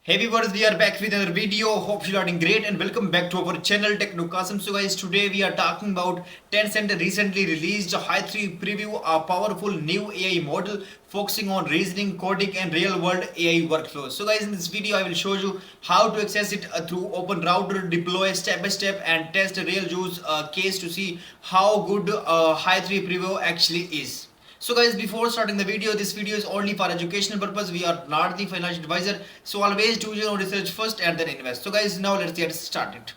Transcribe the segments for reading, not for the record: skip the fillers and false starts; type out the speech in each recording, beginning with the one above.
Hey viewers, we are back with another video. Hope you are doing great and welcome back to our channel Technocasm. So guys, today we are talking about Tencent recently released Hy3 preview, a powerful new AI model focusing on reasoning, coding and real world AI workflows. So guys, in this video I will show you how to access it through OpenRouter, deploy step by step and test a real use case to see how good Hy3 preview actually is. So guys, before starting the video, this video is only for educational purpose. We are not the financial advisor, so always do your own research first and then invest. So guys, now let's get started.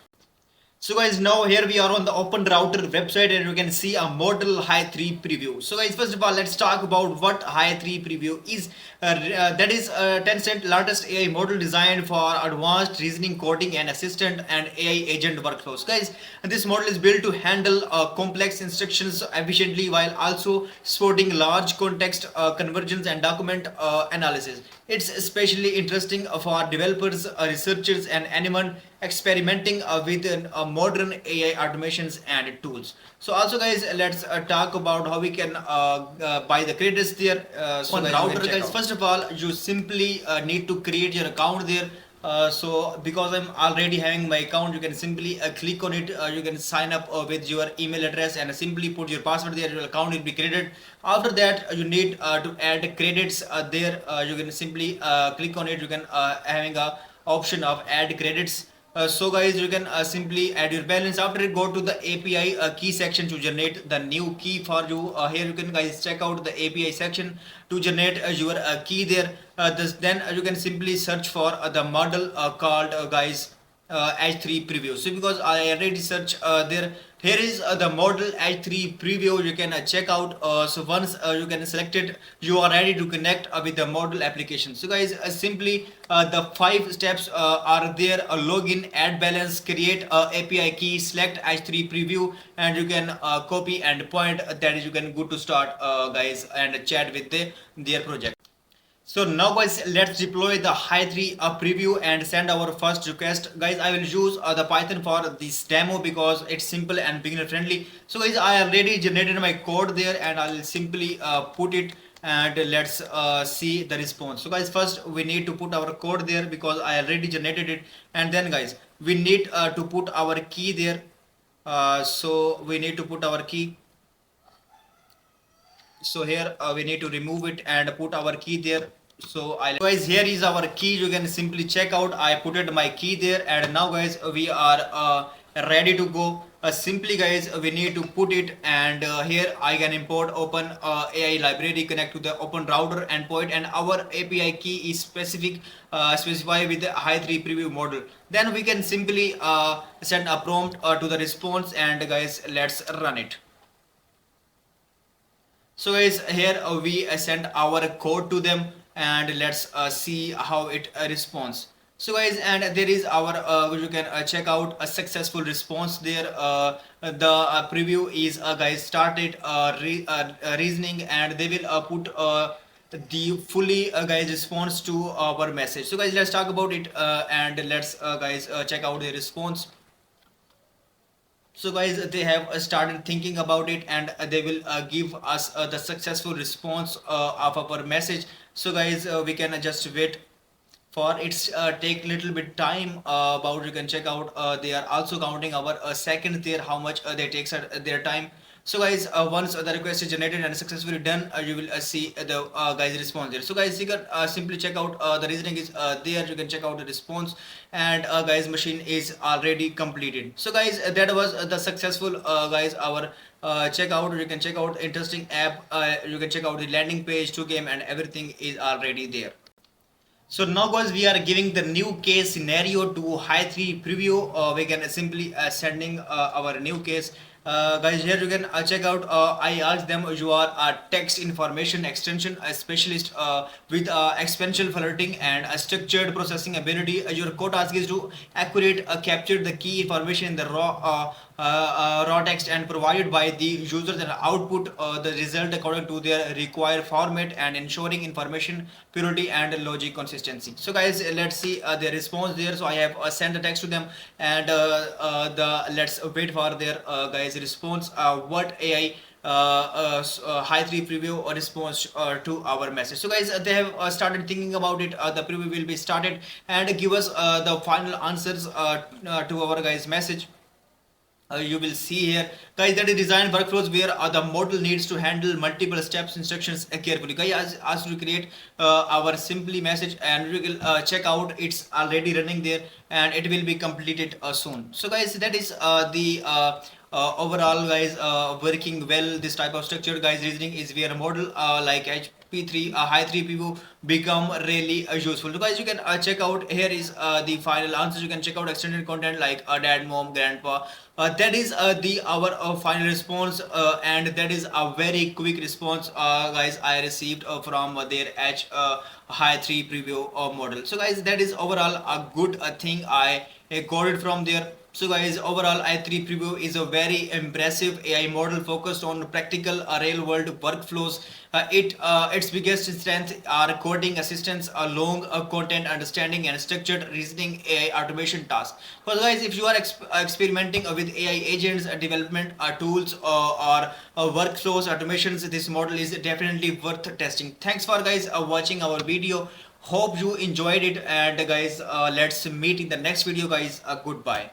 So guys, now here we are on the OpenRouter website and you can see a model Hy3 preview. So guys, first of all, let's talk about what Hy3 preview is. That is Tencent latest AI model designed for advanced reasoning, coding and assistant and AI agent workflows. Guys, this model is built to handle complex instructions efficiently while also supporting large context convergence and document analysis. It's especially interesting for developers, researchers and anyone experimenting with modern AI automations and tools. So also guys, let's talk about how we can buy the credits there. So router guys, first of all, you simply need to create your account there. So because I'm already having my account, you can simply click on it. You can sign up with your email address and simply put your password there. Your account will be created. After that, you need to add credits there. You can simply click on it. You can having a option of add credits. So guys, you can simply add your balance. After it, go to the API key section to generate the new key for you. Here you can guys check out the API section to generate your key there. Then you can simply search for the model called guys Hy3 preview. So because I already searched there, here is the model Hy3 preview. You can check out. So once you can select it, you are ready to connect with the model application. So guys, simply the 5 steps are there: login, add balance, create API key, select Hy3 preview, and you can copy and point. That is, you can go to start guys and chat with their project. So now guys, let's deploy the Hy3 preview and send our first request. Guys, I will use the Python for this demo because it's simple and beginner friendly. So guys, I already generated my code there and I'll simply put it and let's see the response. So guys, first we need to put our code there because I already generated it, and then guys, we need to put our key there. So we need to put our key. So here we need to remove it and put our key there. So guys, here is our key. You can simply check out. I put it my key there, and now guys, we are ready to go. Simply guys, we need to put it, and here I can import open AI library, connect to the OpenRouter endpoint, and our API key is specify with the Hy3 preview model. Then we can simply send a prompt to the response, and guys, let's run it. So guys, here we send our code to them, and let's see how it responds. So guys, and there is our you can check out a successful response there. The preview is guys started reasoning, and they will put the fully guys response to our message. So guys, let's talk about it and let's guys check out the response. So guys, they have started thinking about it, and they will give us the successful response of our message. So guys, we can just wait for it's take little bit time about. You can check out they are also counting our seconds there, how much they takes their time. So guys, once the request is generated and successfully done, you will see the guys response there. So guys, you can simply check out the reasoning is there. You can check out the response, and guys, machine is already completed. So guys, that was the successful guys our checkout. You can check out interesting app. You can check out the landing page to game, and everything is already there. So now guys, we are giving the new case scenario to Hy3 preview. We can simply sending our new case. Guys, here you can check out. I asked them, you are a text information extension specialist with exponential flirting and a structured processing ability. Your core task is to accurate capture the key information in the raw text and provided by the users and output the result according to their required format and ensuring information purity and logic consistency. So guys, let's see their response there. So I have sent the text to them, and let's wait for their guys response. What AI Hy3 preview or response to our message. So guys, they have started thinking about it. The preview will be started and give us the final answers to our guys message. You will see here guys that is design workflows where the model needs to handle multiple steps instructions carefully. Guys, as we create our simply message and we will check out, it's already running there and it will be completed soon. So guys, that is the overall guys working well. This type of structure guys reasoning is where a model like P3 Hy3 preview become really useful. So guys, you can check out, here is the final answers. You can check out extended content like dad, mom, grandpa. That is the our final response and that is a very quick response guys I received from their Hy3 preview model. So guys, that is overall a good thing I got it from there. So guys, overall Hy3 preview is a very impressive AI model focused on practical real world workflows. Its biggest strength are coding assistance, long content understanding and structured reasoning AI automation tasks. So guys, if you are experimenting with AI agents, development tools or workflows automations, this model is definitely worth testing. Thanks for guys watching our video. Hope you enjoyed it, and guys let's meet in the next video guys. Goodbye.